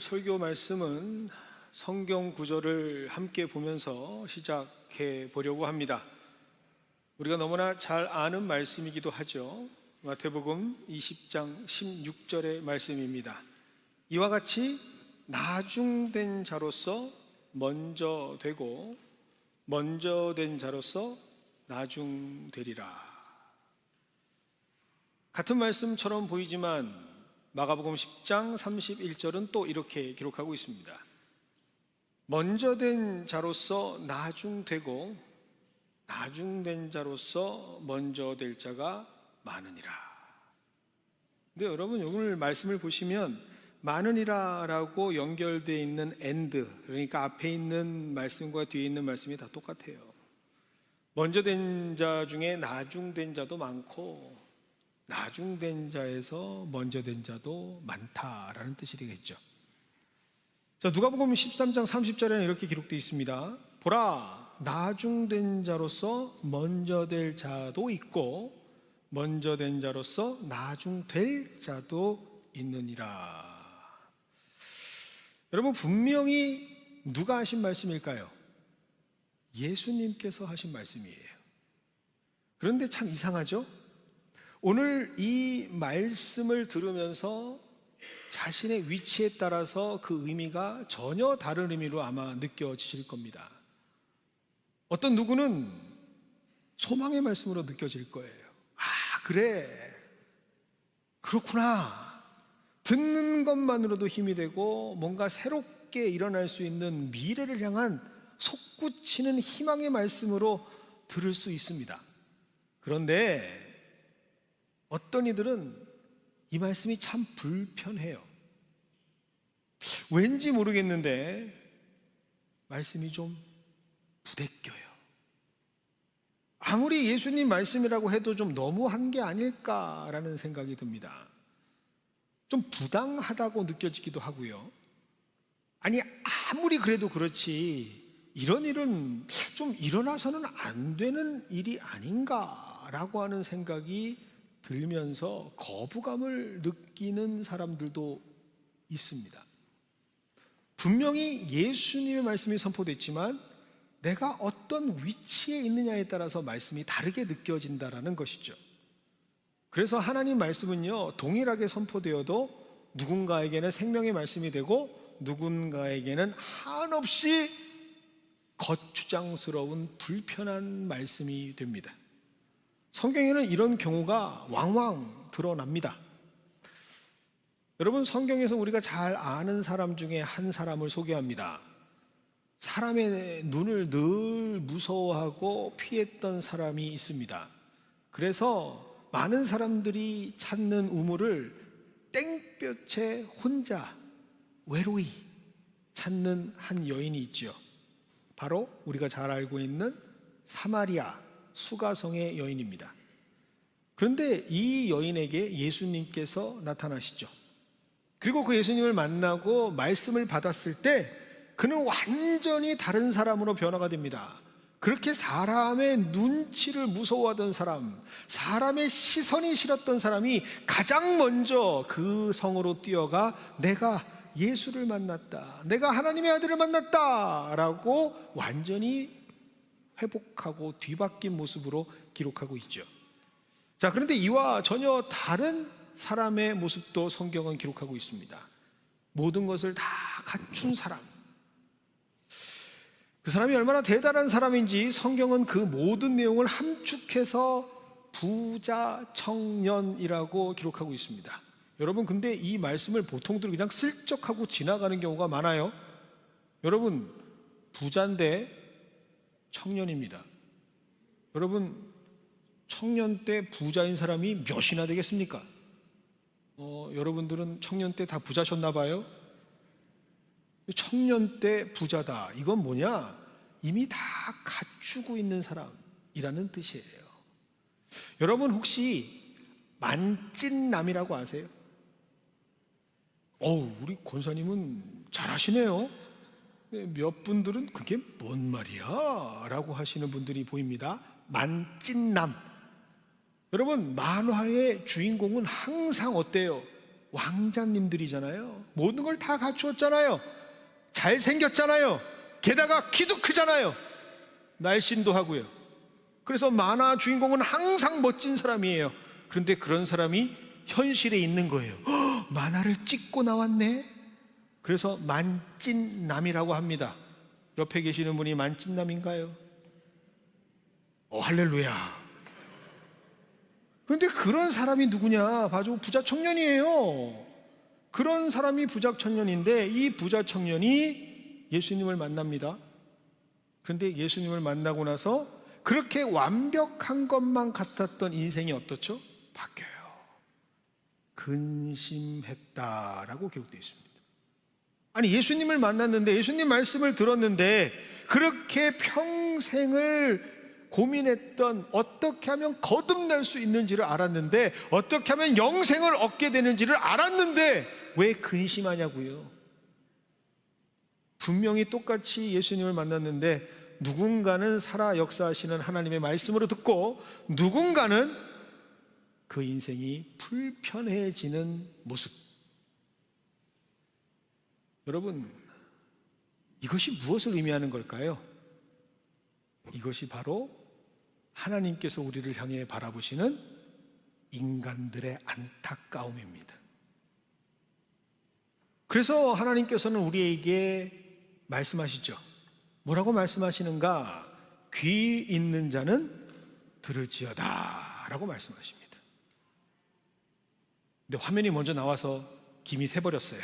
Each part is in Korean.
설교 말씀은 성경 구절을 함께 보면서 시작해 보려고 합니다. 우리가 너무나 잘 아는 말씀이기도 하죠. 마태복음 20장 16절의 말씀입니다. 이와 같이 나중된 자로서 먼저 되고 먼저 된 자로서 나중되리라. 같은 말씀처럼 보이지만 마가복음 10장 31절은 또 이렇게 기록하고 있습니다. 먼저 된 자로서 나중되고 나중된 자로서 먼저 될 자가 많으니라. 근데 여러분 오늘 말씀을 보시면 많으니라 라고 연결되어 있는 and, 그러니까 앞에 있는 말씀과 뒤에 있는 말씀이 다 똑같아요. 먼저 된 자 중에 나중된 자도 많고 나중된 자에서 먼저 된 자도 많다라는 뜻이 되겠죠. 자, 누가복음 13장 30절에는 이렇게 기록되어 있습니다. 보라, 나중된 자로서 먼저 될 자도 있고 먼저 된 자로서 나중될 자도 있느니라. 여러분, 분명히 누가 하신 말씀일까요? 예수님께서 하신 말씀이에요. 그런데 참 이상하죠? 오늘 이 말씀을 들으면서 자신의 위치에 따라서 그 의미가 전혀 다른 의미로 아마 느껴지실 겁니다. 어떤 누구는 소망의 말씀으로 느껴질 거예요. 아, 그래, 그렇구나. 듣는 것만으로도 힘이 되고 뭔가 새롭게 일어날 수 있는 미래를 향한 솟구치는 희망의 말씀으로 들을 수 있습니다. 그런데 어떤 이들은 이 말씀이 참 불편해요. 왠지 모르겠는데 말씀이 좀 부대껴요. 아무리 예수님 말씀이라고 해도 좀 너무한 게 아닐까라는 생각이 듭니다. 좀 부당하다고 느껴지기도 하고요. 아니, 아무리 그래도 그렇지 이런 일은 좀 일어나서는 안 되는 일이 아닌가라고 하는 생각이 들면서 거부감을 느끼는 사람들도 있습니다. 분명히 예수님의 말씀이 선포됐지만 내가 어떤 위치에 있느냐에 따라서 말씀이 다르게 느껴진다라는 것이죠. 그래서 하나님 말씀은요, 동일하게 선포되어도 누군가에게는 생명의 말씀이 되고 누군가에게는 한없이 거추장스러운 불편한 말씀이 됩니다. 성경에는 이런 경우가 왕왕 드러납니다. 여러분, 성경에서 우리가 잘 아는 사람 중에 한 사람을 소개합니다. 사람의 눈을 늘 무서워하고 피했던 사람이 있습니다. 그래서 많은 사람들이 찾는 우물을 땡볕에 혼자 외로이 찾는 한 여인이 있죠. 바로 우리가 잘 알고 있는 사마리아 수가성의 여인입니다. 그런데 이 여인에게 예수님께서 나타나시죠. 그리고 그 예수님을 만나고 말씀을 받았을 때 그는 완전히 다른 사람으로 변화가 됩니다. 그렇게 사람의 눈치를 무서워하던 사람, 사람의 시선이 싫었던 사람이 가장 먼저 그 성으로 뛰어가 내가 예수를 만났다, 내가 하나님의 아들을 만났다 라고 완전히 회복하고 뒤바뀐 모습으로 기록하고 있죠. 자, 그런데 이와 전혀 다른 사람의 모습도 성경은 기록하고 있습니다. 모든 것을 다 갖춘 사람, 그 사람이 얼마나 대단한 사람인지 성경은 그 모든 내용을 함축해서 부자 청년이라고 기록하고 있습니다. 여러분, 근데 이 말씀을 보통들 그냥 슬쩍하고 지나가는 경우가 많아요. 여러분, 부자인데 청년입니다. 여러분, 청년 때 부자인 사람이 몇이나 되겠습니까? 여러분들은 청년 때 다 부자셨나 봐요. 청년 때 부자다, 이건 뭐냐? 이미 다 갖추고 있는 사람이라는 뜻이에요. 여러분, 혹시 만찢남이라고 아세요? 우리 권사님은 잘하시네요. 몇 분들은 그게 뭔 말이야? 라고 하시는 분들이 보입니다. 만찢남. 여러분, 만화의 주인공은 항상 어때요? 왕자님들이잖아요. 모든 걸 다 갖추었잖아요. 잘생겼잖아요. 게다가 키도 크잖아요. 날씬도 하고요. 그래서 만화 주인공은 항상 멋진 사람이에요. 그런데 그런 사람이 현실에 있는 거예요. 만화를 찍고 나왔네. 그래서 만찢남이라고 합니다. 옆에 계시는 분이 만찢남인가요? 할렐루야. 그런데 그런 사람이 누구냐? 바로 부자 청년이에요. 그런 사람이 부자 청년인데 이 부자 청년이 예수님을 만납니다. 그런데 예수님을 만나고 나서 그렇게 완벽한 것만 같았던 인생이 어떻죠? 바뀌어요. 근심했다라고 기록되어 있습니다. 아니, 예수님을 만났는데, 예수님 말씀을 들었는데 그렇게 평생을 고민했던, 어떻게 하면 거듭날 수 있는지를 알았는데, 어떻게 하면 영생을 얻게 되는지를 알았는데 왜 근심하냐고요. 분명히 똑같이 예수님을 만났는데 누군가는 살아 역사하시는 하나님의 말씀으로 듣고, 누군가는 그 인생이 불편해지는 모습. 여러분, 이것이 무엇을 의미하는 걸까요? 이것이 바로 하나님께서 우리를 향해 바라보시는 인간들의 안타까움입니다. 그래서 하나님께서는 우리에게 말씀하시죠. 뭐라고 말씀하시는가? 귀 있는 자는 들을지어다 라고 말씀하십니다. 근데 화면이 먼저 나와서 김이 새버렸어요.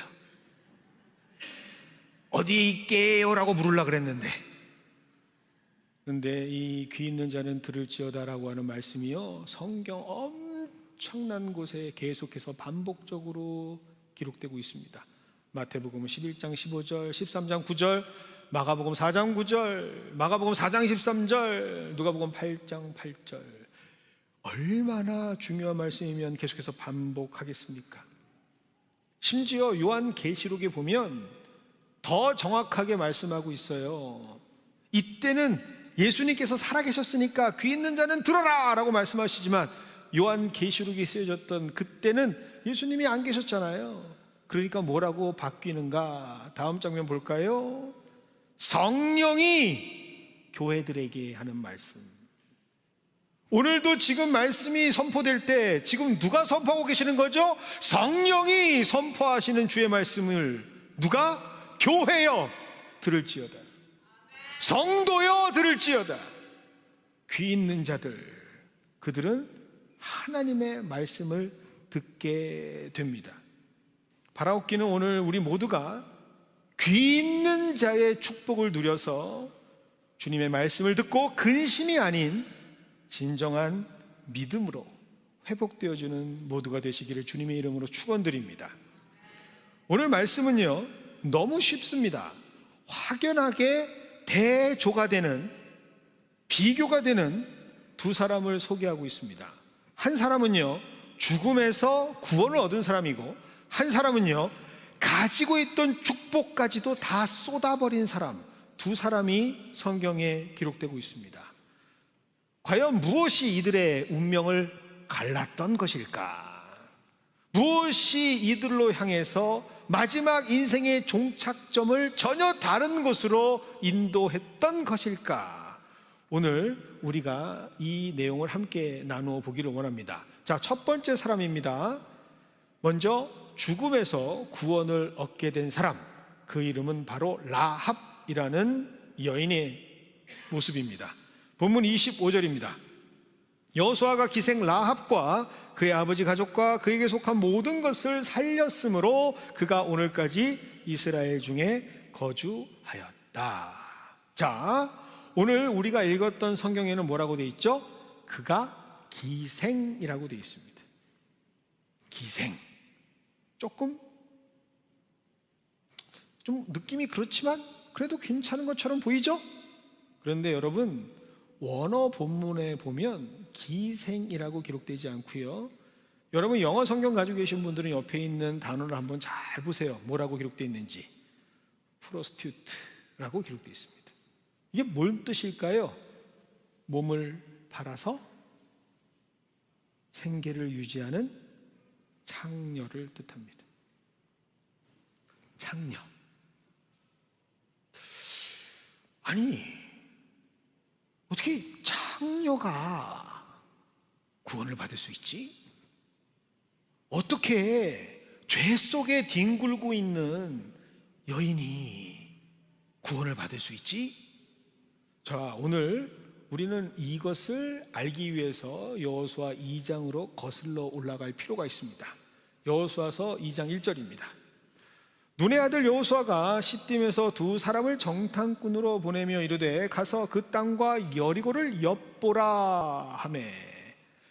어디에 있게요? 라고 물으려고 그랬는데, 그런데 이 귀 있는 자는 들을지어다 라고 하는 말씀이요, 성경 엄청난 곳에 계속해서 반복적으로 기록되고 있습니다. 마태복음 11장 15절, 13장 9절, 마가복음 4장 9절, 마가복음 4장 13절, 누가복음 8장 8절. 얼마나 중요한 말씀이면 계속해서 반복하겠습니까? 심지어 요한계시록에 보면 더 정확하게 말씀하고 있어요. 이때는 예수님께서 살아계셨으니까 귀 있는 자는 들어라 라고 말씀하시지만, 요한계시록이 쓰여졌던 그때는 예수님이 안 계셨잖아요. 그러니까 뭐라고 바뀌는가? 다음 장면 볼까요? 성령이 교회들에게 하는 말씀. 오늘도 지금 말씀이 선포될 때 지금 누가 선포하고 계시는 거죠? 성령이 선포하시는 주의 말씀을 누가? 교회여 들을지어다. 성도여 들을지어다. 귀 있는 자들, 그들은 하나님의 말씀을 듣게 됩니다. 바라옵기는 오늘 우리 모두가 귀 있는 자의 축복을 누려서 주님의 말씀을 듣고 근심이 아닌 진정한 믿음으로 회복되어지는 모두가 되시기를 주님의 이름으로 축원드립니다. 오늘 말씀은요, 너무 쉽습니다. 확연하게 대조가 되는, 비교가 되는 두 사람을 소개하고 있습니다. 한 사람은요, 죽음에서 구원을 얻은 사람이고, 한 사람은요, 가지고 있던 축복까지도 다 쏟아버린 사람, 두 사람이 성경에 기록되고 있습니다. 과연 무엇이 이들의 운명을 갈랐던 것일까? 무엇이 이들로 향해서 마지막 인생의 종착점을 전혀 다른 곳으로 인도했던 것일까? 오늘 우리가 이 내용을 함께 나누어 보기를 원합니다. 자, 첫 번째 사람입니다. 먼저 죽음에서 구원을 얻게 된 사람, 그 이름은 바로 라합이라는 여인의 모습입니다. 본문 25절입니다. 여호수아가 기생 라합과 그의 아버지 가족과 그에게 속한 모든 것을 살렸으므로 그가 오늘까지 이스라엘 중에 거주하였다. 자, 오늘 우리가 읽었던 성경에는 뭐라고 되어 있죠? 그가 기생이라고 되어 있습니다. 기생. 조금 좀 느낌이 그렇지만 그래도 괜찮은 것처럼 보이죠? 그런데 여러분, 원어 본문에 보면 기생이라고 기록되지 않고요. 여러분 영어 성경 가지고 계신 분들은 옆에 있는 단어를 한번 잘 보세요. 뭐라고 기록되어 있는지. 프로스티튜트라고 기록되어 있습니다. 이게 뭔 뜻일까요? 몸을 팔아서 생계를 유지하는 창녀를 뜻합니다. 창녀. 아니, 어떻게 창녀가 구원을 받을 수 있지? 어떻게 죄 속에 뒹굴고 있는 여인이 구원을 받을 수 있지? 자, 오늘 우리는 이것을 알기 위해서 여호수아 2장으로 거슬러 올라갈 필요가 있습니다. 여호수아서 2장 1절입니다. 눈의 아들 여호수아가 시딤에서 두 사람을 정탐꾼으로 보내며 이르되 가서 그 땅과 여리고를 엿보라 하매.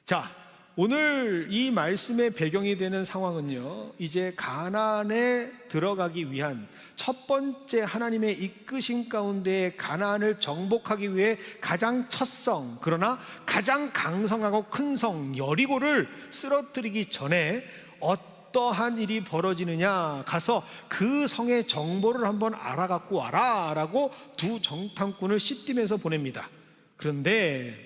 자, 오늘 이 말씀의 배경이 되는 상황은요, 이제 가나안에 들어가기 위한 첫 번째 하나님의 이끄신 가운데 가나안을 정복하기 위해 가장 첫 성, 그러나 가장 강성하고 큰 성 여리고를 쓰러뜨리기 전에 어떠한 일이 벌어지느냐, 가서 그 성의 정보를 한번 알아갖고 와라 라고 두 정탐꾼을 시딤에서 보냅니다. 그런데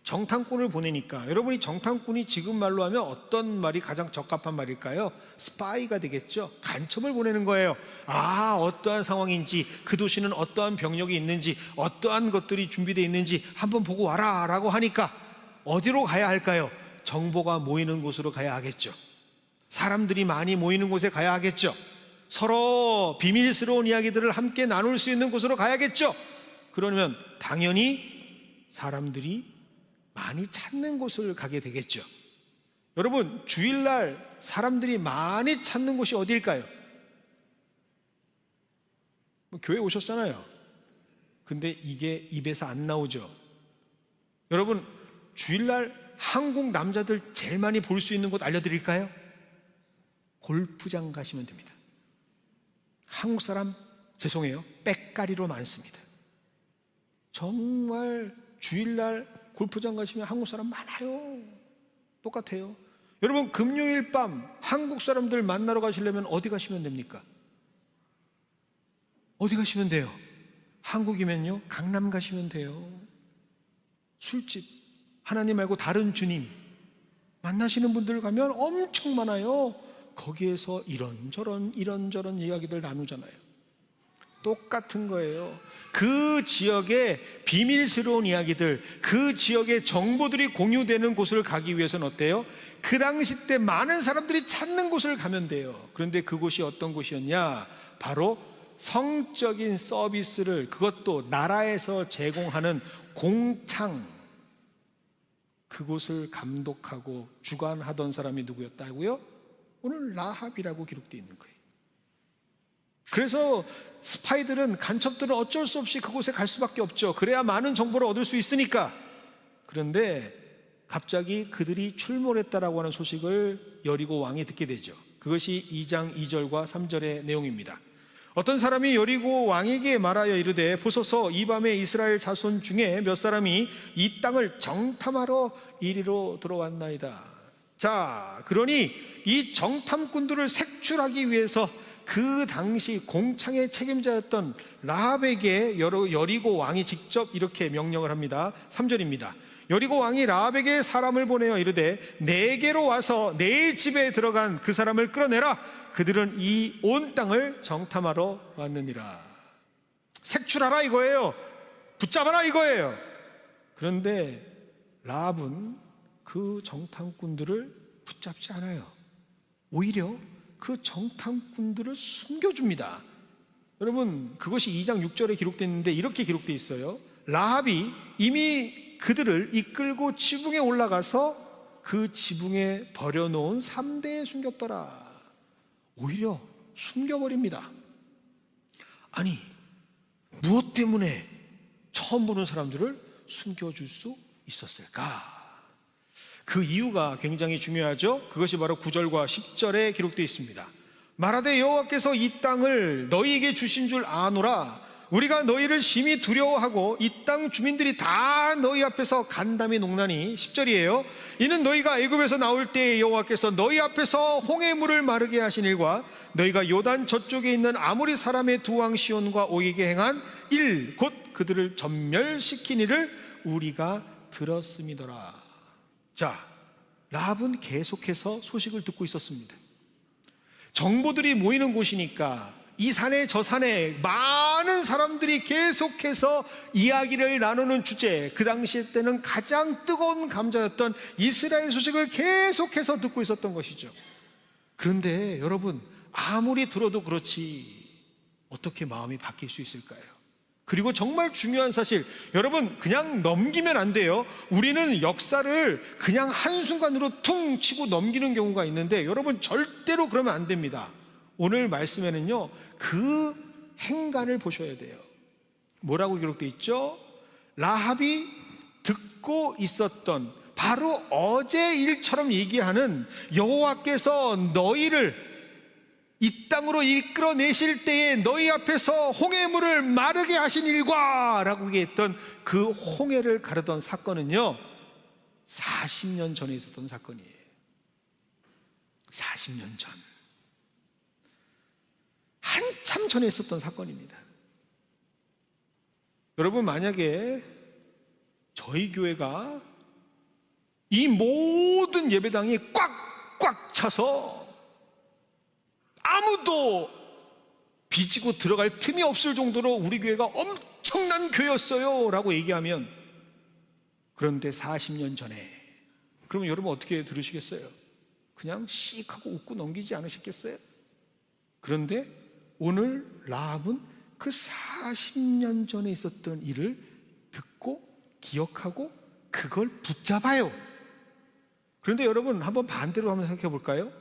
정탐꾼을 보내니까, 여러분이 정탐꾼이 지금 말로 하면 어떤 말이 가장 적합한 말일까요? 스파이가 되겠죠. 간첩을 보내는 거예요. 어떠한 상황인지, 그 도시는 어떠한 병력이 있는지, 어떠한 것들이 준비되어 있는지 한번 보고 와라 라고 하니까 어디로 가야 할까요? 정보가 모이는 곳으로 가야 하겠죠. 사람들이 많이 모이는 곳에 가야 하겠죠. 서로 비밀스러운 이야기들을 함께 나눌 수 있는 곳으로 가야겠죠. 그러면 당연히 사람들이 많이 찾는 곳을 가게 되겠죠. 여러분, 주일날 사람들이 많이 찾는 곳이 어디일까요? 교회 오셨잖아요. 근데 이게 입에서 안 나오죠. 여러분, 주일날 한국 남자들 제일 많이 볼 수 있는 곳 알려드릴까요? 골프장 가시면 됩니다. 한국 사람, 죄송해요, 빽가리로 많습니다. 정말 주일날 골프장 가시면 한국 사람 많아요. 똑같아요. 여러분, 금요일 밤 한국 사람들 만나러 가시려면 어디 가시면 됩니까? 어디 가시면 돼요? 한국이면요, 강남 가시면 돼요. 술집, 하나님 말고 다른 주님 만나시는 분들 가면 엄청 많아요. 거기에서 이런저런 이야기들 나누잖아요. 똑같은 거예요. 그 지역의 비밀스러운 이야기들, 그 지역의 정보들이 공유되는 곳을 가기 위해서는 어때요? 그 당시 때 많은 사람들이 찾는 곳을 가면 돼요. 그런데 그곳이 어떤 곳이었냐? 바로 성적인 서비스를, 그것도 나라에서 제공하는 공창, 그곳을 감독하고 주관하던 사람이 누구였다고요? 오늘 라합이라고 기록되어 있는 거예요. 그래서 스파이들은, 간첩들은 어쩔 수 없이 그곳에 갈 수밖에 없죠. 그래야 많은 정보를 얻을 수 있으니까. 그런데 갑자기 그들이 출몰했다라고 하는 소식을 여리고 왕이 듣게 되죠. 그것이 2장 2절과 3절의 내용입니다. 어떤 사람이 여리고 왕에게 말하여 이르되 보소서, 이 밤에 이스라엘 자손 중에 몇 사람이 이 땅을 정탐하러 이리로 들어왔나이다. 자, 그러니 이 정탐꾼들을 색출하기 위해서 그 당시 공창의 책임자였던 라합에게 여리고 왕이 직접 이렇게 명령을 합니다. 3절입니다. 여리고 왕이 라합에게 사람을 보내어 이르되 내게로 와서 내 집에 들어간 그 사람을 끌어내라. 그들은 이 온 땅을 정탐하러 왔느니라. 색출하라 이거예요. 붙잡아라 이거예요. 그런데 라합은 그 정탐꾼들을 붙잡지 않아요. 오히려 그 정탐꾼들을 숨겨줍니다. 여러분, 그것이 2장 6절에 기록되어 있는데 이렇게 기록되어 있어요. 라합이 이미 그들을 이끌고 지붕에 올라가서 그 지붕에 버려놓은 3대에 숨겼더라. 오히려 숨겨버립니다. 아니, 무엇 때문에 처음 보는 사람들을 숨겨줄 수 있었을까? 그 이유가 굉장히 중요하죠. 그것이 바로 9절과 10절에 기록되어 있습니다. 말하되 여호와께서 이 땅을 너희에게 주신 줄 아노라. 우리가 너희를 심히 두려워하고 이 땅 주민들이 다 너희 앞에서 간담이 녹나니. 10절이에요. 이는 너희가 애굽에서 나올 때에 여호와께서 너희 앞에서 홍해 물을 마르게 하신 일과 너희가 요단 저쪽에 있는 아모리 사람의 두 왕 시온과 옥에게 행한 일, 곧 그들을 전멸시킨 일을 우리가 들었음이더라. 자, 라합은 계속해서 소식을 듣고 있었습니다. 정보들이 모이는 곳이니까 이 산에 저 산에 많은 사람들이 계속해서 이야기를 나누는 주제, 그 당시에 때는 가장 뜨거운 감자였던 이스라엘 소식을 계속해서 듣고 있었던 것이죠. 그런데 여러분, 아무리 들어도 그렇지 어떻게 마음이 바뀔 수 있을까요? 그리고 정말 중요한 사실, 여러분, 그냥 넘기면 안 돼요. 우리는 역사를 그냥 한순간으로 퉁 치고 넘기는 경우가 있는데, 여러분, 절대로 그러면 안 됩니다. 오늘 말씀에는요, 그 행간을 보셔야 돼요. 뭐라고 기록되어 있죠? 라합이 듣고 있었던, 바로 어제 일처럼 얘기하는 여호와께서 너희를 이 땅으로 이끌어내실 때에 너희 앞에서 홍해물을 마르게 하신 일과 라고 얘기했던 그 홍해를 가르던 사건은요, 40년 전에 있었던 사건이에요. 40년 전, 한참 전에 있었던 사건입니다. 여러분, 만약에 저희 교회가 이 모든 예배당이 꽉꽉 차서 아무도 비지고 들어갈 틈이 없을 정도로 우리 교회가 엄청난 교회였어요 라고 얘기하면, 그런데 40년 전에, 그러면 여러분 어떻게 들으시겠어요? 그냥 씩 하고 웃고 넘기지 않으셨겠어요? 그런데 오늘 라합은 그 40년 전에 있었던 일을 듣고 기억하고 그걸 붙잡아요. 그런데 여러분, 한번 반대로 한번 생각해 볼까요?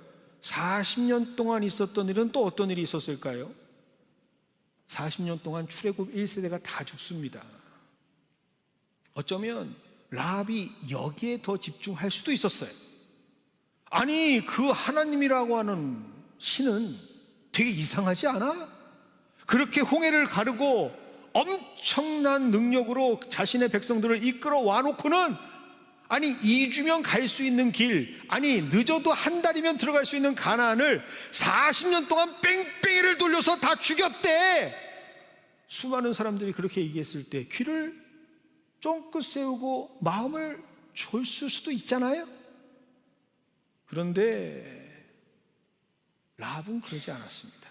40년 동안 있었던 일은 또 어떤 일이 있었을까요? 40년 동안 출애굽 1세대가 다 죽습니다. 어쩌면 라합이 여기에 더 집중할 수도 있었어요. 아니, 그 하나님이라고 하는 신은 되게 이상하지 않아? 그렇게 홍해를 가르고 엄청난 능력으로 자신의 백성들을 이끌어 와놓고는, 아니 2주면 갈 수 있는 길, 아니 늦어도 한 달이면 들어갈 수 있는 가나안을 40년 동안 뺑뺑이를 돌려서 다 죽였대. 수많은 사람들이 그렇게 얘기했을 때 귀를 쫑긋 세우고 마음을 졸쓸 수도 있잖아요. 그런데 라합은 그러지 않았습니다.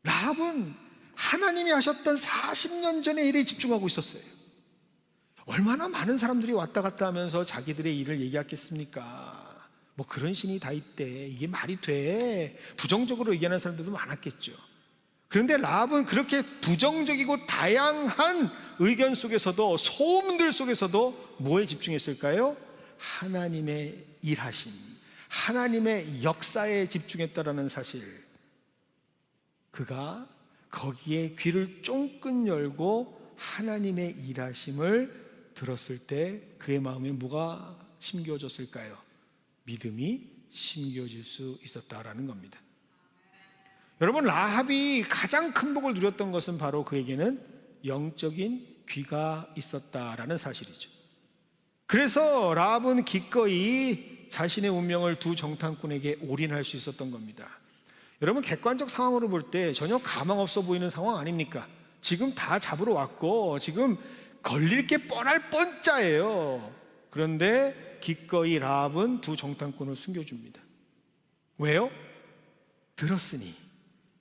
라합은 하나님이 하셨던 40년 전의 일에 집중하고 있었어요. 얼마나 많은 사람들이 왔다 갔다 하면서 자기들의 일을 얘기했겠습니까? 뭐 그런 신이 다 있대, 이게 말이 돼, 부정적으로 얘기하는 사람들도 많았겠죠. 그런데 라합은 그렇게 부정적이고 다양한 의견 속에서도, 소음들 속에서도 뭐에 집중했을까요? 하나님의 일하심, 하나님의 역사에 집중했다라는 사실. 그가 거기에 귀를 쫑긋 열고 하나님의 일하심을 들었을 때 그의 마음에 뭐가 심겨졌을까요? 믿음이 심겨질 수 있었다라는 겁니다. 여러분, 라합이 가장 큰 복을 누렸던 것은 바로 그에게는 영적인 귀가 있었다라는 사실이죠. 그래서 라합은 기꺼이 자신의 운명을 두 정탐꾼에게 올인할 수 있었던 겁니다. 여러분, 객관적 상황으로 볼 때 전혀 가망 없어 보이는 상황 아닙니까? 지금 다 잡으러 왔고 지금 걸릴 게 뻔할 뻔짜예요. 그런데 기꺼이 라합은 두 정탐꾼을 숨겨줍니다. 왜요? 들었으니,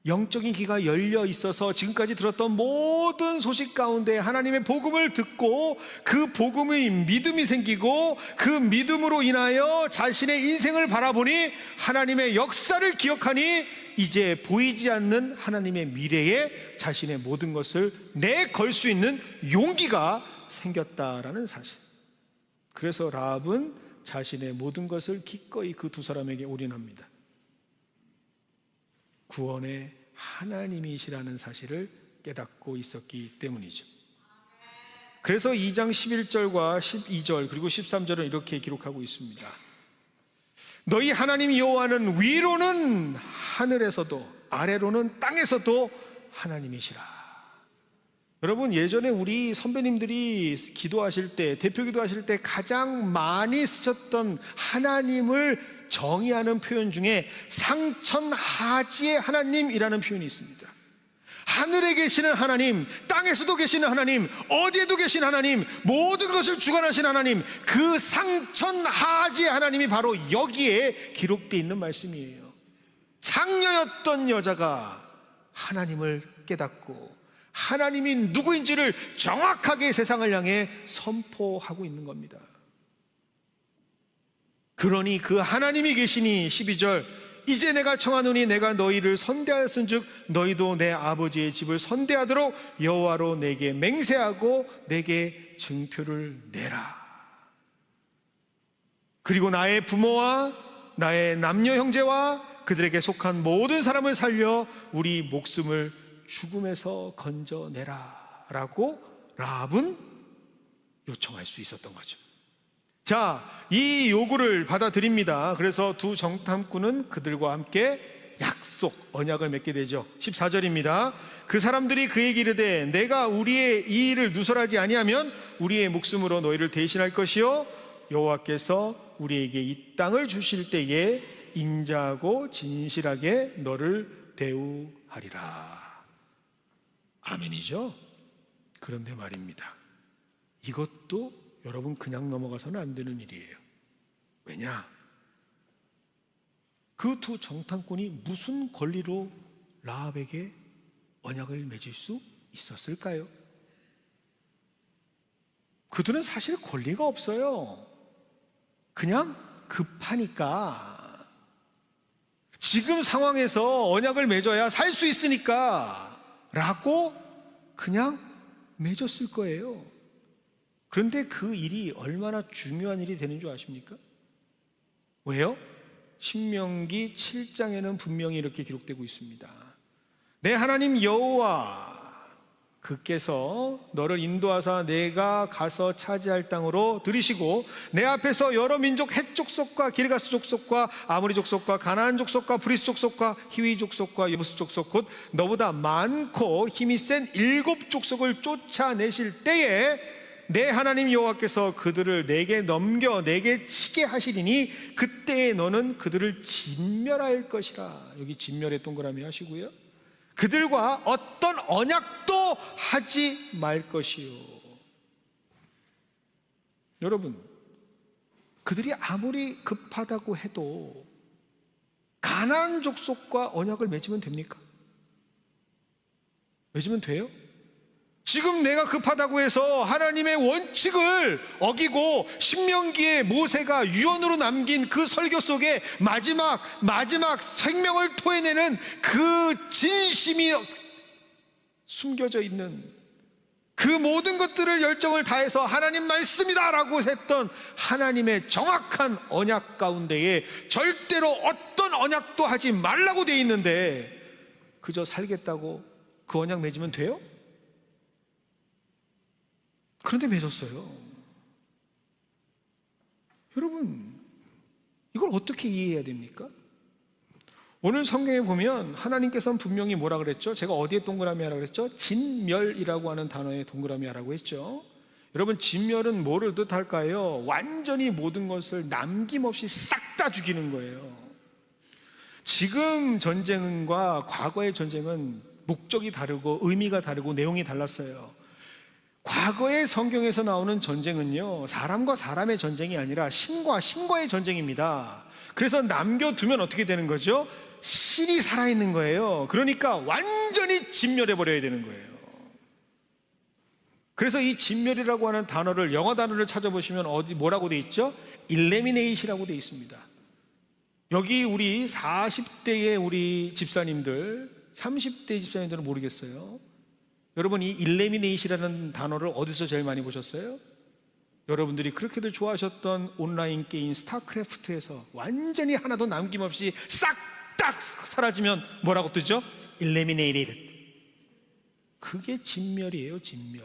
영적인 귀가 열려 있어서 지금까지 들었던 모든 소식 가운데 하나님의 복음을 듣고 그 복음의 믿음이 생기고 그 믿음으로 인하여 자신의 인생을 바라보니 하나님의 역사를 기억하니 이제 보이지 않는 하나님의 미래에 자신의 모든 것을 내걸 수 있는 용기가 생겼다라는 사실. 그래서 라합은 자신의 모든 것을 기꺼이 그 두 사람에게 올인합니다. 구원의 하나님이시라는 사실을 깨닫고 있었기 때문이죠. 그래서 2장 11절과 12절 그리고 13절은 이렇게 기록하고 있습니다. 너희 하나님 여호와는 위로는 하늘에서도 아래로는 땅에서도 하나님이시라. 여러분, 예전에 우리 선배님들이 기도하실 때, 대표 기도하실 때 가장 많이 쓰셨던 하나님을 정의하는 표현 중에 상천하지의 하나님이라는 표현이 있습니다. 하늘에 계시는 하나님, 땅에서도 계시는 하나님, 어디에도 계신 하나님, 모든 것을 주관하신 하나님, 그 상천하지의 하나님이 바로 여기에 기록되어 있는 말씀이에요. 장녀였던 여자가 하나님을 깨닫고 하나님이 누구인지를 정확하게 세상을 향해 선포하고 있는 겁니다. 그러니 그 하나님이 계시니 12절, 이제 내가 청하노니 내가 너희를 선대하였은즉 너희도 내 아버지의 집을 선대하도록 여호와로 내게 맹세하고 내게 증표를 내라. 그리고 나의 부모와 나의 남녀 형제와 그들에게 속한 모든 사람을 살려 우리 목숨을 죽음에서 건져내라 라고 라합은 요청할 수 있었던 거죠. 자, 이 요구를 받아들입니다. 그래서 두 정탐꾼은 그들과 함께 약속, 언약을 맺게 되죠. 14절입니다. 그 사람들이 그에게 이르되 내가 우리의 이 일을 누설하지 아니하면 우리의 목숨으로 너희를 대신할 것이요 여호와께서 우리에게 이 땅을 주실 때에 인자하고 진실하게 너를 대우하리라. 아멘이죠? 그런데 말입니다, 이것도 여러분 그냥 넘어가서는 안 되는 일이에요. 왜냐? 그 두 정탐꾼이 무슨 권리로 라합에게 언약을 맺을 수 있었을까요? 그들은 사실 권리가 없어요. 그냥 급하니까, 지금 상황에서 언약을 맺어야 살 수 있으니까 라고 그냥 맺었을 거예요. 그런데 그 일이 얼마나 중요한 일이 되는 줄 아십니까? 왜요? 신명기 7장에는 분명히 이렇게 기록되고 있습니다. 내 하나님 여호와 그께서 너를 인도하사 내가 가서 차지할 땅으로 들이시고 내 앞에서 여러 민족 헷 족속과 기르가스 족속과 아모리 족속과 가나안 족속과 브리스 족속과 히위 족속과 여부스 족속 곧 너보다 많고 힘이 센 7 족속을 쫓아내실 때에 내 하나님 여호와께서 그들을 내게 넘겨 내게 치게 하시리니 그때에 너는 그들을 진멸할 것이라. 여기 진멸에 동그라미 하시고요, 그들과 어떤 언약도 하지 말 것이요. 여러분, 그들이 아무리 급하다고 해도 가나안 족속과 언약을 맺으면 됩니까? 맺으면 돼요? 지금 내가 급하다고 해서 하나님의 원칙을 어기고 신명기에 모세가 유언으로 남긴 그 설교 속에 마지막 생명을 토해내는 그 진심이 숨겨져 있는 그 모든 것들을 열정을 다해서 하나님 말씀이다라고 했던 하나님의 정확한 언약 가운데에 절대로 어떤 언약도 하지 말라고 돼 있는데 그저 살겠다고 그 언약 맺으면 돼요? 그런데 맺었어요. 여러분, 이걸 어떻게 이해해야 됩니까? 오늘 성경에 보면 하나님께서는 분명히 뭐라 그랬죠? 제가 어디에 동그라미 하라고 그랬죠? 진멸이라고 하는 단어에 동그라미 하라고 했죠. 여러분, 진멸은 뭐를 뜻할까요? 완전히 모든 것을 남김없이 싹 다 죽이는 거예요. 지금 전쟁과 과거의 전쟁은 목적이 다르고 의미가 다르고 내용이 달랐어요. 과거의 성경에서 나오는 전쟁은요, 사람과 사람의 전쟁이 아니라 신과 신과의 전쟁입니다. 그래서 남겨두면 어떻게 되는 거죠? 신이 살아있는 거예요. 그러니까 완전히 진멸해버려야 되는 거예요. 그래서 이 진멸이라고 하는 단어를, 영어 단어를 찾아보시면 어디 뭐라고 돼 있죠? eliminate이라고 돼 있습니다. 여기 우리 40대의 우리 집사님들, 30대 집사님들은 모르겠어요. 여러분, 이 eliminate이라는 단어를 어디서 제일 많이 보셨어요? 여러분들이 그렇게도 좋아하셨던 온라인 게임 스타크래프트에서 완전히 하나도 남김없이 싹 다 사라지면 뭐라고 뜨죠? eliminated. 그게 진멸이에요. 진멸.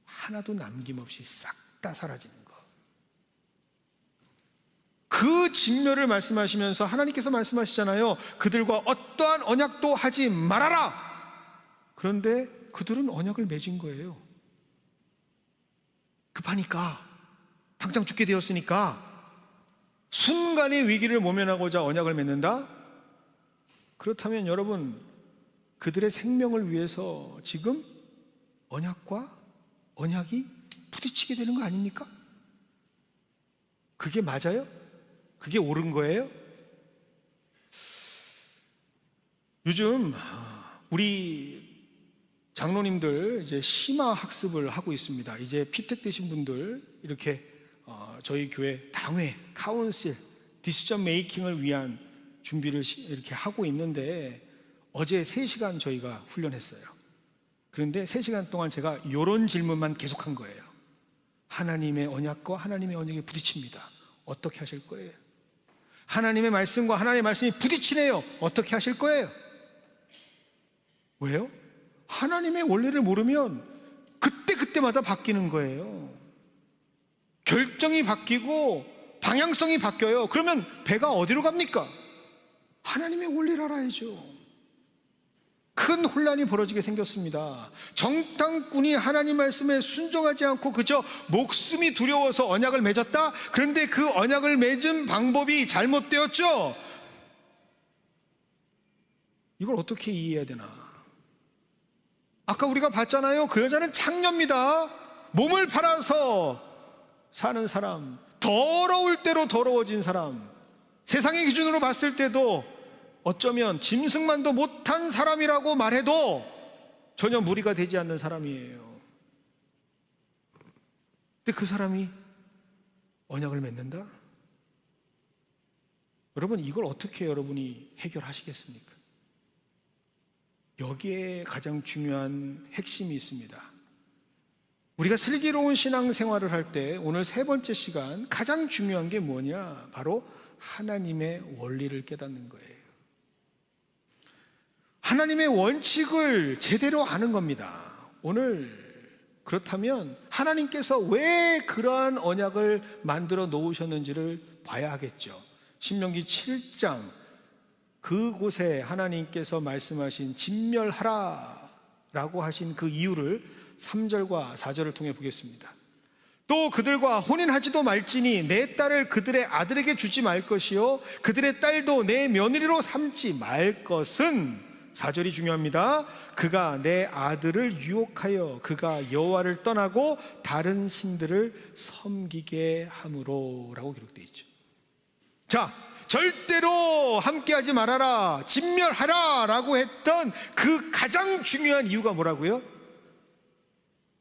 하나도 남김없이 싹 다 사라지는 거. 그 진멸을 말씀하시면서 하나님께서 말씀하시잖아요. 그들과 어떠한 언약도 하지 말아라. 그런데 그들은 언약을 맺은 거예요. 급하니까, 당장 죽게 되었으니까 순간의 위기를 모면하고자 언약을 맺는다? 그렇다면 여러분, 그들의 생명을 위해서 지금 언약과 언약이 부딪히게 되는 거 아닙니까? 그게 맞아요? 그게 옳은 거예요? 요즘 우리 장로님들 이제 심화 학습을 하고 있습니다. 이제 피택되신 분들 이렇게 저희 교회 당회, 카운슬, 디시전 메이킹을 위한 준비를 이렇게 하고 있는데 어제 3시간 저희가 훈련했어요. 그런데 3시간 동안 제가 이런 질문만 계속한 거예요. 하나님의 언약과 하나님의 언약이 부딪힙니다. 어떻게 하실 거예요? 하나님의 말씀과 하나님의 말씀이 부딪히네요. 어떻게 하실 거예요? 왜요? 하나님의 원리를 모르면 그때마다 바뀌는 거예요. 결정이 바뀌고 방향성이 바뀌어요. 그러면 배가 어디로 갑니까? 하나님의 원리를 알아야죠. 큰 혼란이 벌어지게 생겼습니다. 정탐꾼이 하나님 말씀에 순종하지 않고 그저 목숨이 두려워서 언약을 맺었다? 그런데 그 언약을 맺은 방법이 잘못되었죠? 이걸 어떻게 이해해야 되나? 아까 우리가 봤잖아요. 그 여자는 창녀입니다. 몸을 팔아서 사는 사람, 더러울 대로 더러워진 사람, 세상의 기준으로 봤을 때도 어쩌면 짐승만도 못한 사람이라고 말해도 전혀 무리가 되지 않는 사람이에요. 근데 그 사람이 언약을 맺는다? 여러분, 이걸 어떻게 여러분이 해결하시겠습니까? 여기에 가장 중요한 핵심이 있습니다. 우리가 슬기로운 신앙생활을 할 때 오늘 3번째 시간 가장 중요한 게 뭐냐? 바로 하나님의 원리를 깨닫는 거예요. 하나님의 원칙을 제대로 아는 겁니다. 오늘 그렇다면 하나님께서 왜 그러한 언약을 만들어 놓으셨는지를 봐야 하겠죠. 신명기 7장 그곳에 하나님께서 말씀하신 진멸하라 라고 하신 그 이유를 3절과 4절을 통해 보겠습니다. 또 그들과 혼인하지도 말지니 내 딸을 그들의 아들에게 주지 말 것이요 그들의 딸도 내 며느리로 삼지 말 것은, 4절이 중요합니다. 그가 내 아들을 유혹하여 그가 여호와를 떠나고 다른 신들을 섬기게 함으로 라고 기록되어 있죠. 자, 절대로 함께하지 말아라, 진멸하라 라고 했던 그 가장 중요한 이유가 뭐라고요?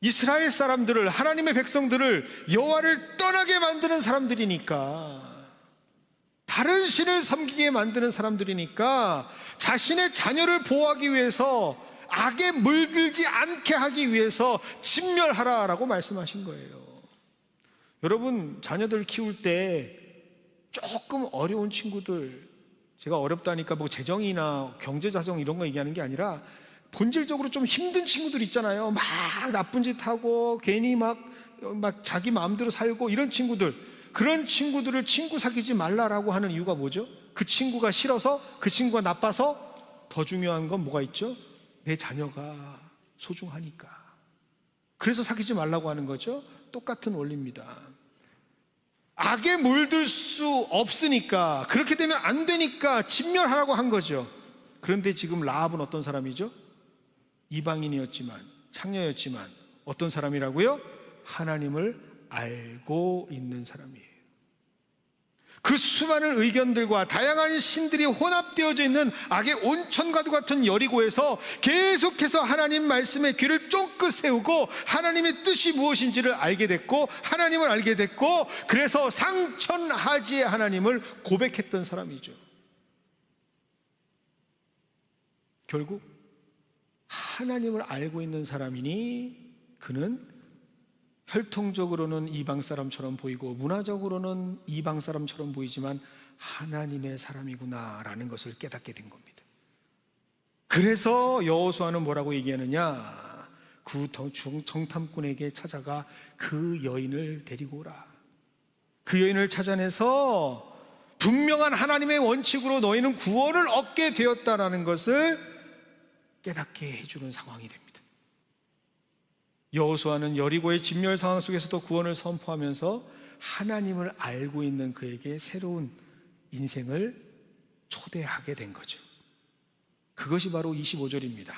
이스라엘 사람들을, 하나님의 백성들을 여호와를 떠나게 만드는 사람들이니까, 다른 신을 섬기게 만드는 사람들이니까 자신의 자녀를 보호하기 위해서, 악에 물들지 않게 하기 위해서 진멸하라라고 말씀하신 거예요. 여러분, 자녀들 키울 때 조금 어려운 친구들, 제가 어렵다니까 뭐 재정이나 경제자정 이런 거 얘기하는 게 아니라 본질적으로 좀 힘든 친구들 있잖아요. 막 나쁜 짓 하고 괜히 막 자기 마음대로 살고 이런 친구들, 그런 친구들을 친구 사귀지 말라라고 하는 이유가 뭐죠? 그 친구가 싫어서, 그 친구가 나빠서? 더 중요한 건 뭐가 있죠? 내 자녀가 소중하니까. 그래서 사귀지 말라고 하는 거죠. 똑같은 원리입니다. 악에 물들 수 없으니까, 그렇게 되면 안 되니까 진멸하라고 한 거죠. 그런데 지금 라합은 어떤 사람이죠? 이방인이었지만, 창녀였지만 어떤 사람이라고요? 하나님을 알고 있는 사람이에요. 그 수많은 의견들과 다양한 신들이 혼합되어져 있는 악의 온천과도 같은 여리고에서 계속해서 하나님 말씀에 귀를 쫑긋 세우고 하나님의 뜻이 무엇인지를 알게 됐고, 하나님을 알게 됐고, 그래서 상천하지의 하나님을 고백했던 사람이죠. 결국 하나님을 알고 있는 사람이니 그는 혈통적으로는 이방 사람처럼 보이고 문화적으로는 이방 사람처럼 보이지만 하나님의 사람이구나라는 것을 깨닫게 된 겁니다. 그래서 여호수아는 뭐라고 얘기하느냐? 그 정탐꾼에게 찾아가 그 여인을 데리고 오라. 그 여인을 찾아내서 분명한 하나님의 원칙으로 너희는 구원을 얻게 되었다라는 것을 깨닫게 해주는 상황이 됩니다. 여호수아는 여리고의 진멸 상황 속에서도 구원을 선포하면서 하나님을 알고 있는 그에게 새로운 인생을 초대하게 된 거죠. 그것이 바로 25절입니다.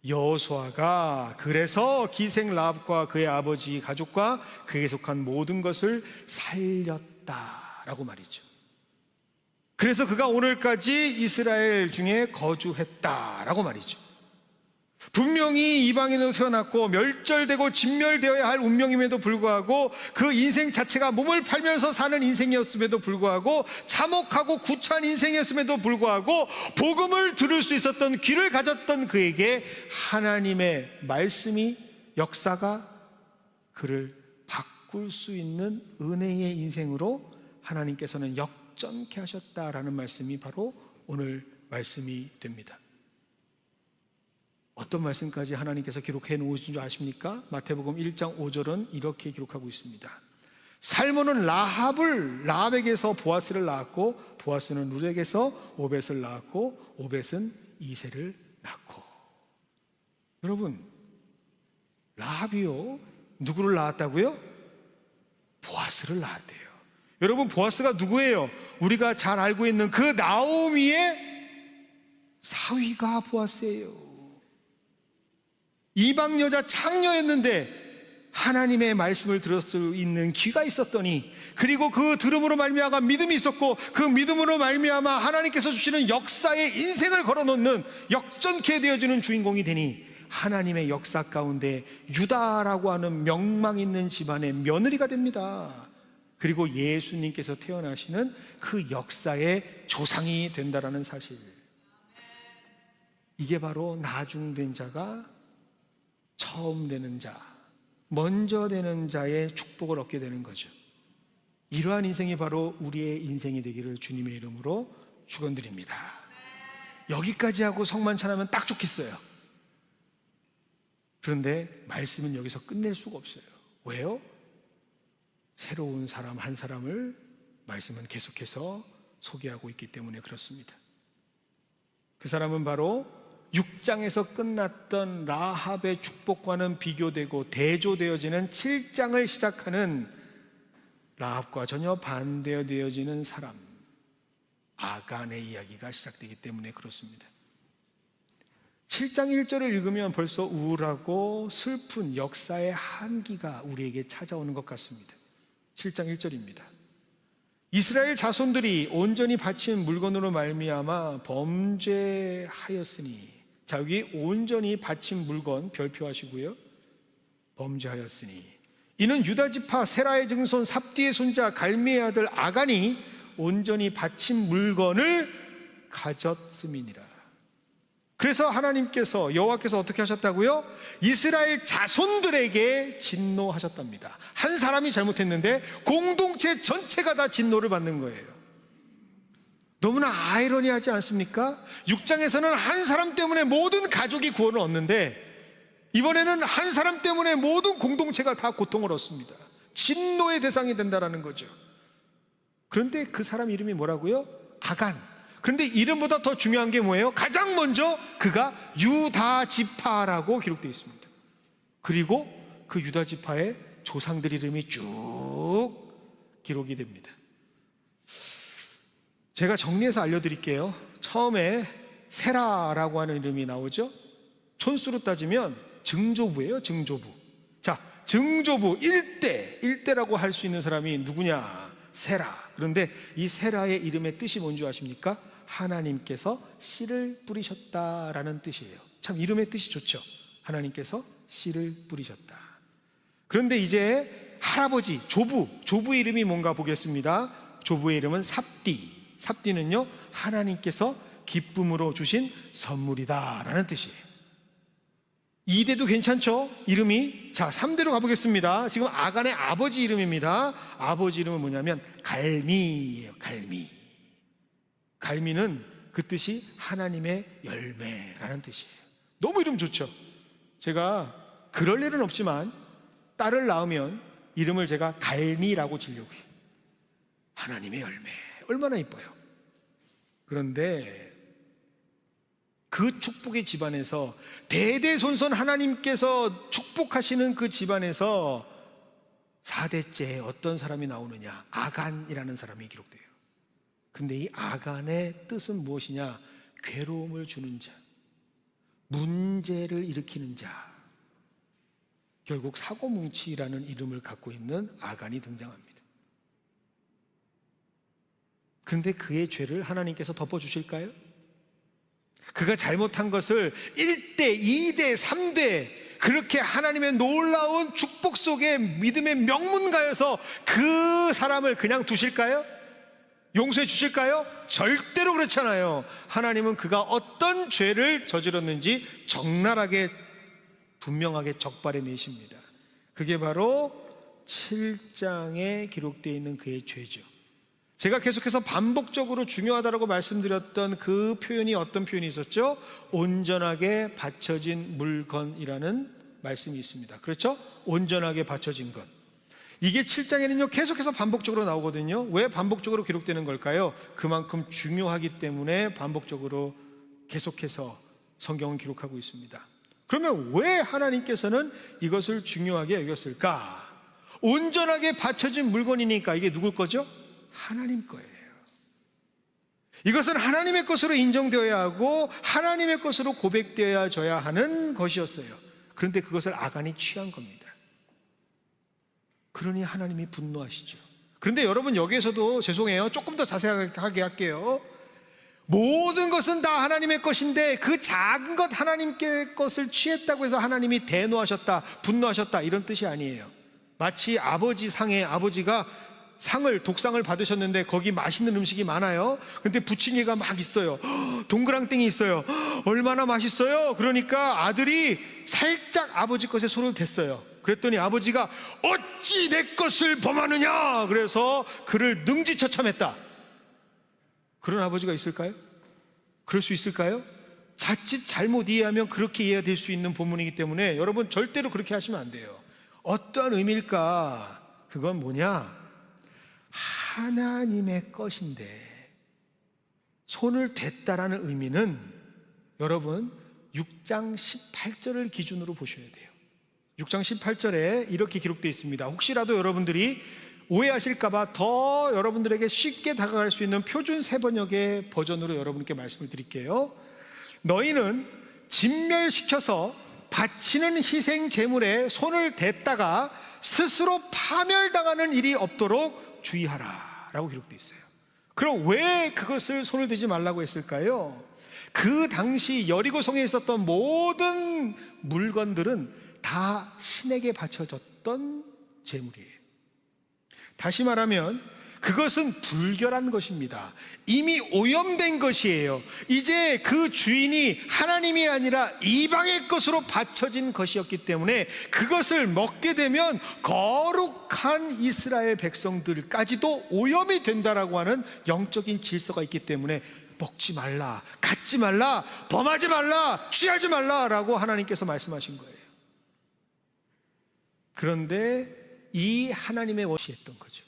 여호수아가 그래서 기생 라합과 그의 아버지 가족과 그에게 속한 모든 것을 살렸다라고 말이죠. 그래서 그가 오늘까지 이스라엘 중에 거주했다라고 말이죠. 분명히 이방인으로 태어났고 멸절되고 진멸되어야 할 운명임에도 불구하고 그 인생 자체가 몸을 팔면서 사는 인생이었음에도 불구하고 참혹하고 구차한 인생이었음에도 불구하고 복음을 들을 수 있었던 귀를 가졌던 그에게 하나님의 말씀이, 역사가 그를 바꿀 수 있는 은혜의 인생으로 하나님께서는 역전케 하셨다라는 말씀이 바로 오늘 말씀이 됩니다. 어떤 말씀까지 하나님께서 기록해 놓으신 줄 아십니까? 마태복음 1장 5절은 이렇게 기록하고 있습니다. 살몬은 라합에게서 보아스를 낳았고, 보아스는 룻에게서 오벳을 낳았고, 오벳은 이새를 낳고. 여러분, 라합이요, 누구를 낳았다고요? 보아스를 낳았대요. 여러분, 보아스가 누구예요? 우리가 잘 알고 있는 그 나오미의 사위가 보아스예요. 이방 여자 창녀였는데 하나님의 말씀을 들을 수 있는 귀가 있었더니, 그리고 그 들음으로 말미암아 믿음이 있었고, 그 믿음으로 말미암아 하나님께서 주시는 역사의 인생을 걸어놓는 역전케 되어주는 주인공이 되니 하나님의 역사 가운데 유다라고 하는 명망 있는 집안의 며느리가 됩니다. 그리고 예수님께서 태어나시는 그 역사의 조상이 된다라는 사실, 이게 바로 나중된 자가 처음 되는 자, 먼저 되는 자의 축복을 얻게 되는 거죠. 이러한 인생이 바로 우리의 인생이 되기를 주님의 이름으로 축원드립니다. 여기까지 하고 성만 찬하면 딱 좋겠어요. 그런데 말씀은 여기서 끝낼 수가 없어요. 왜요? 새로운 사람 한 사람을 말씀은 계속해서 소개하고 있기 때문에 그렇습니다. 그 사람은 바로 6장에서 끝났던 라합의 축복과는 비교되고 대조되어지는 7장을 시작하는 라합과 전혀 반대되어지는 사람, 아간의 이야기가 시작되기 때문에 그렇습니다. 7장 1절을 읽으면 벌써 우울하고 슬픈 역사의 한기가 우리에게 찾아오는 것 같습니다. 7장 1절입니다. 이스라엘 자손들이 온전히 바친 물건으로 말미암아 범죄하였으니, 자, 여기 온전히 바친 물건 별표하시고요. 범죄하였으니 이는 유다지파 세라의 증손 삽디의 손자 갈미의 아들 아간이 온전히 바친 물건을 가졌음이니라. 그래서 하나님께서, 여호와께서 어떻게 하셨다고요? 이스라엘 자손들에게 진노하셨답니다. 한 사람이 잘못했는데 공동체 전체가 다 진노를 받는 거예요. 너무나 아이러니하지 않습니까? 6장에서는 한 사람 때문에 모든 가족이 구원을 얻는데, 이번에는 한 사람 때문에 모든 공동체가 다 고통을 얻습니다. 진노의 대상이 된다는 거죠. 그런데 그 사람 이름이 뭐라고요? 아간. 그런데 이름보다 더 중요한 게 뭐예요? 가장 먼저 그가 유다지파라고 기록되어 있습니다. 그리고 그 유다지파의 조상들 이름이 쭉 기록이 됩니다. 제가 정리해서 알려드릴게요. 처음에 세라라고 하는 이름이 나오죠. 촌수로 따지면 증조부예요. 증조부. 자, 증조부 1대라고 할 수 있는 사람이 누구냐? 세라. 그런데 이 세라의 이름의 뜻이 뭔지 아십니까? 하나님께서 씨를 뿌리셨다라는 뜻이에요. 참 이름의 뜻이 좋죠. 하나님께서 씨를 뿌리셨다. 그런데 이제 할아버지, 조부의 이름이 뭔가 보겠습니다. 조부의 이름은 삽디. 삽디는요, 하나님께서 기쁨으로 주신 선물이다라는 뜻이에요. 2대도 괜찮죠? 이름이. 자, 3대로 가보겠습니다. 지금 아간의 아버지 이름입니다. 아버지 이름은 뭐냐면 갈미예요. 갈미. 갈미는 그 뜻이 하나님의 열매라는 뜻이에요. 너무 이름 좋죠? 제가 그럴 일은 없지만 딸을 낳으면 이름을 제가 갈미라고 지려고 해요. 하나님의 열매. 얼마나 이뻐요. 그런데 그 축복의 집안에서 대대손손 하나님께서 축복하시는 그 집안에서 4대째 어떤 사람이 나오느냐? 아간이라는 사람이 기록돼요. 근데 이 아간의 뜻은 무엇이냐? 괴로움을 주는 자, 문제를 일으키는 자, 결국 사고뭉치라는 이름을 갖고 있는 아간이 등장합니다. 그런데 그의 죄를 하나님께서 덮어주실까요? 그가 잘못한 것을 1대, 2대, 3대 그렇게 하나님의 놀라운 축복 속에 믿음의 명문가여서 그 사람을 그냥 두실까요? 용서해 주실까요? 절대로 그렇잖아요. 하나님은 그가 어떤 죄를 저질렀는지 적나라하게 분명하게 적발해 내십니다. 그게 바로 7장에 기록되어 있는 그의 죄죠. 제가 계속해서 반복적으로 중요하다고 말씀드렸던 그 표현이 어떤 표현이 있었죠? 온전하게 받쳐진 물건이라는 말씀이 있습니다. 그렇죠? 온전하게 받쳐진 것. 이게 7장에는요 계속해서 반복적으로 나오거든요. 왜 반복적으로 기록되는 걸까요? 그만큼 중요하기 때문에 반복적으로 계속해서 성경은 기록하고 있습니다. 그러면 왜 하나님께서는 이것을 중요하게 여겼을까? 온전하게 받쳐진 물건이니까 이게 누굴 거죠? 하나님 거예요. 이것은 하나님의 것으로 인정되어야 하고 하나님의 것으로 고백되어져야 하는 것이었어요. 그런데 그것을 아간이 취한 겁니다. 그러니 하나님이 분노하시죠. 그런데 여러분 여기에서도 죄송해요, 조금 더 자세하게 할게요. 모든 것은 다 하나님의 것인데 그 작은 것 하나님께 것을 취했다고 해서 하나님이 대노하셨다, 분노하셨다 이런 뜻이 아니에요. 마치 아버지 상에 아버지가 독상을 받으셨는데 거기 맛있는 음식이 많아요. 근데 부침개가 막 있어요. 동그랑땡이 있어요. 얼마나 맛있어요. 그러니까 아들이 살짝 아버지 것에 손을 댔어요. 그랬더니 아버지가 어찌 내 것을 범하느냐, 그래서 그를 능지처참했다. 그런 아버지가 있을까요? 그럴 수 있을까요? 자칫 잘못 이해하면 그렇게 이해될 수 있는 본문이기 때문에 여러분 절대로 그렇게 하시면 안 돼요. 어떤 의미일까? 그건 뭐냐? 하나님의 것인데 손을 댔다라는 의미는 여러분 6장 18절을 기준으로 보셔야 돼요. 6장 18절에 이렇게 기록되어 있습니다. 혹시라도 여러분들이 오해하실까봐 더 여러분들에게 쉽게 다가갈 수 있는 표준 세번역의 버전으로 여러분께 말씀을 드릴게요. 너희는 진멸시켜서 바치는 희생 제물에 손을 댔다가 스스로 파멸당하는 일이 없도록 주의하라 라고 기록되어 있어요. 그럼 왜 그것을 손을 대지 말라고 했을까요? 그 당시 여리고성에 있었던 모든 물건들은 다 신에게 바쳐졌던 제물이에요. 다시 말하면 그것은 불결한 것입니다. 이미 오염된 것이에요. 이제 그 주인이 하나님이 아니라 이방의 것으로 바쳐진 것이었기 때문에 그것을 먹게 되면 거룩한 이스라엘 백성들까지도 오염이 된다라고 하는 영적인 질서가 있기 때문에 먹지 말라, 갖지 말라, 범하지 말라, 취하지 말라라고 하나님께서 말씀하신 거예요. 그런데 이 하나님의 원시했던 거죠.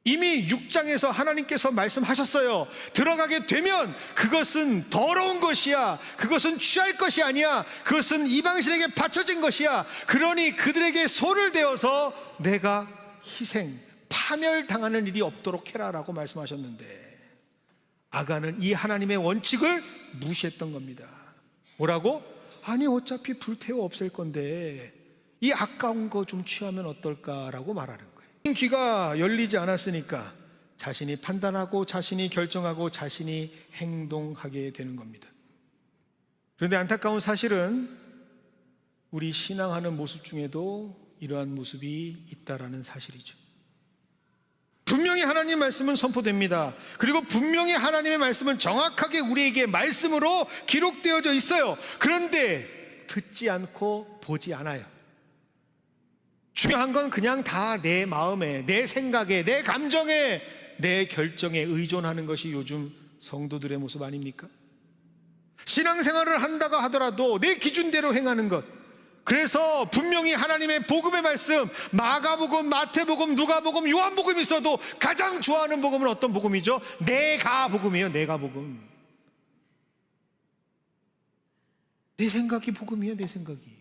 이미 6장에서 하나님께서 말씀하셨어요. 들어가게 되면 그것은 더러운 것이야, 그것은 취할 것이 아니야, 그것은 이방신에게 바쳐진 것이야. 그러니 그들에게 손을 대어서 내가 희생, 파멸당하는 일이 없도록 해라라고 말씀하셨는데 아간은 이 하나님의 원칙을 무시했던 겁니다. 뭐라고? 아니 어차피 불태워 없앨 건데 이 아까운 거 좀 취하면 어떨까라고 말하는 거예요. 귀가 열리지 않았으니까 자신이 판단하고 자신이 결정하고 자신이 행동하게 되는 겁니다. 그런데 안타까운 사실은 우리 신앙하는 모습 중에도 이러한 모습이 있다라는 사실이죠. 분명히 하나님 말씀은 선포됩니다. 그리고 분명히 하나님의 말씀은 정확하게 우리에게 말씀으로 기록되어져 있어요. 그런데 듣지 않고 보지 않아요. 중요한 건 그냥 다 내 마음에, 내 생각에, 내 감정에, 내 결정에 의존하는 것이 요즘 성도들의 모습 아닙니까? 신앙생활을 한다고 하더라도 내 기준대로 행하는 것. 그래서 분명히 하나님의 복음의 말씀, 마가복음, 마태복음, 누가복음, 요한복음이 있어도 가장 좋아하는 복음은 어떤 복음이죠? 내가 복음이에요. 내가 복음. 내 생각이 복음이에요. 내 생각이.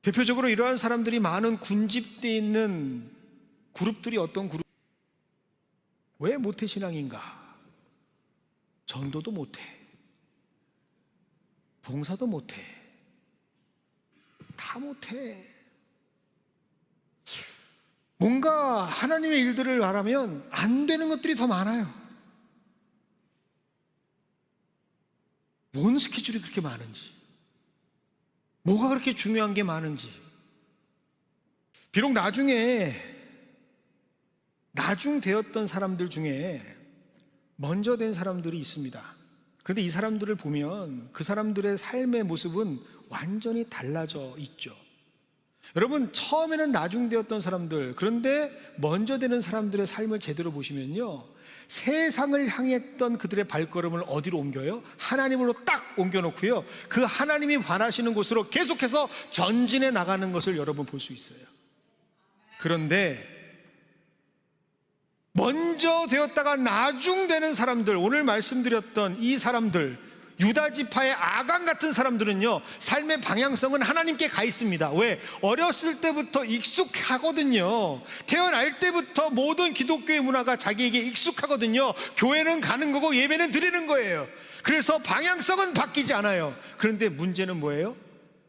대표적으로 이러한 사람들이 많은 군집되어 있는 그룹들이 어떤 그룹? 왜 모태신앙인가? 전도도 못해, 봉사도 못해, 다 못해. 뭔가 하나님의 일들을 말하면 안 되는 것들이 더 많아요. 뭔 스케줄이 그렇게 많은지, 뭐가 그렇게 중요한 게 많은지. 비록 나중 되었던 사람들 중에 먼저 된 사람들이 있습니다. 그런데 이 사람들을 보면 그 사람들의 삶의 모습은 완전히 달라져 있죠. 여러분, 처음에는 나중되었던 사람들, 그런데 먼저 되는 사람들의 삶을 제대로 보시면요, 세상을 향했던 그들의 발걸음을 어디로 옮겨요? 하나님으로 딱 옮겨놓고요, 그 하나님이 원하시는 곳으로 계속해서 전진해 나가는 것을 여러분 볼 수 있어요. 그런데 먼저 되었다가 나중되는 사람들, 오늘 말씀드렸던 이 사람들, 유다 지파의 아간 같은 사람들은요, 삶의 방향성은 하나님께 가 있습니다. 왜? 어렸을 때부터 익숙하거든요. 태어날 때부터 모든 기독교의 문화가 자기에게 익숙하거든요. 교회는 가는 거고 예배는 드리는 거예요. 그래서 방향성은 바뀌지 않아요. 그런데 문제는 뭐예요?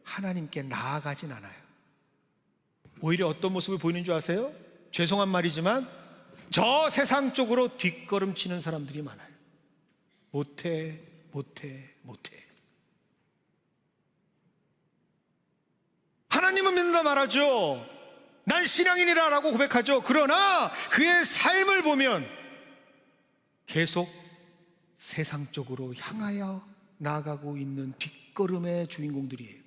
하나님께 나아가진 않아요. 오히려 어떤 모습을 보이는 줄 아세요? 죄송한 말이지만 저 세상 쪽으로 뒷걸음치는 사람들이 많아요. 못해. 하나님은 믿는다 말하죠. 난 신앙인이라 라고 고백하죠. 그러나 그의 삶을 보면 계속 세상 쪽으로 향하여 나아가고 있는 뒷걸음의 주인공들이에요.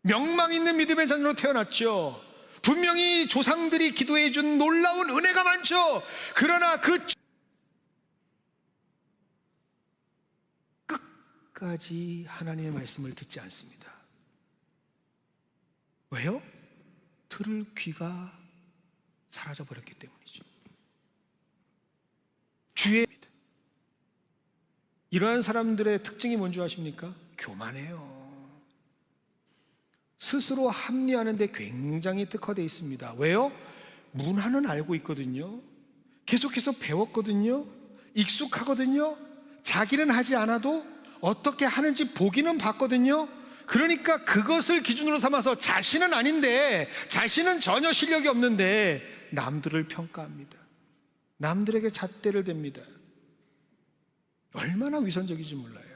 명망 있는 믿음의 자녀로 태어났죠. 분명히 조상들이 기도해 준 놀라운 은혜가 많죠. 그러나 그 끝까지 하나님의 말씀을 듣지 않습니다. 왜요? 들을 귀가 사라져버렸기 때문이죠. 이러한 사람들의 특징이 뭔지 아십니까? 교만해요. 스스로 합리화하는데 굉장히 특화되어 있습니다. 왜요? 문화는 알고 있거든요. 계속해서 배웠거든요. 익숙하거든요. 자기는 하지 않아도 어떻게 하는지 보기는 봤거든요. 그러니까 그것을 기준으로 삼아서 자신은 아닌데, 자신은 전혀 실력이 없는데 남들을 평가합니다. 남들에게 잣대를 댑니다. 얼마나 위선적인지 몰라요.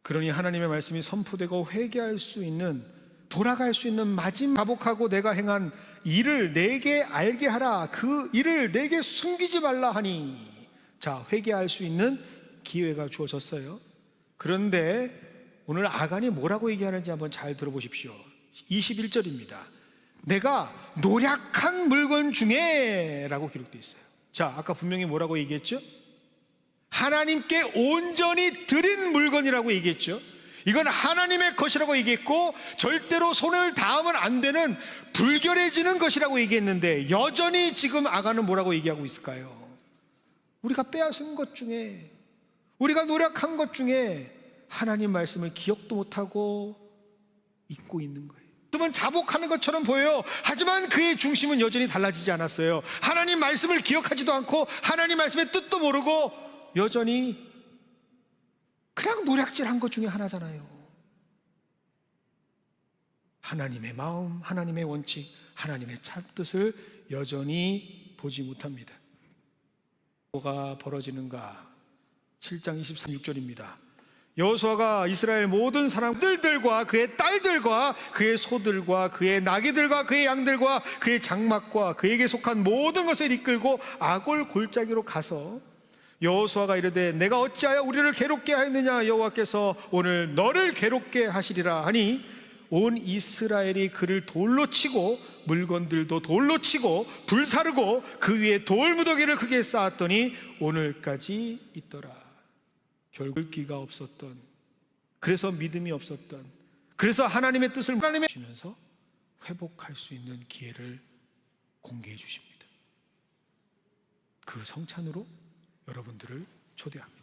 그러니 하나님의 말씀이 선포되고 회개할 수 있는, 돌아갈 수 있는 마지막, 자복하고 내가 행한 일을 내게 알게 하라, 그 일을 내게 숨기지 말라 하니, 자, 회개할 수 있는 기회가 주어졌어요. 그런데 오늘 아간이 뭐라고 얘기하는지 한번 잘 들어보십시오. 21절입니다. 내가 노력한 물건 중에 라고 기록되어 있어요. 자, 아까 분명히 뭐라고 얘기했죠? 하나님께 온전히 드린 물건이라고 얘기했죠. 이건 하나님의 것이라고 얘기했고 절대로 손을 닿으면 안 되는 불결해지는 것이라고 얘기했는데, 여전히 지금 아간은 뭐라고 얘기하고 있을까요? 우리가 빼앗은 것 중에, 우리가 노력한 것 중에 하나님 말씀을 기억도 못하고 잊고 있는 거예요. 그러면 자복하는 것처럼 보여요. 하지만 그의 중심은 여전히 달라지지 않았어요. 하나님 말씀을 기억하지도 않고 하나님 말씀의 뜻도 모르고 여전히 그냥 노략질한 것 중에 하나잖아요. 하나님의 마음, 하나님의 원칙, 하나님의 참뜻을 여전히 보지 못합니다. 뭐가 벌어지는가? 7장 26절입니다. 여호수아가 이스라엘 모든 사람들과 그의 딸들과 그의 소들과 그의 나귀들과 그의 양들과 그의 장막과 그에게 속한 모든 것을 이끌고 아골 골짜기로 가서 여호수아가 이르되 내가 어찌하여 우리를 괴롭게 하였느냐, 여호와께서 오늘 너를 괴롭게 하시리라 하니 온 이스라엘이 그를 돌로 치고 물건들도 돌로 치고 불사르고 그 위에 돌무더기를 크게 쌓았더니 오늘까지 있더라. 결국 기가 없었던, 그래서 믿음이 없었던, 그래서 하나님의 뜻을 하나님의 주시면서 회복할 수 있는 기회를 공개해 주십니다. 그 성찬으로 여러분들을 초대합니다.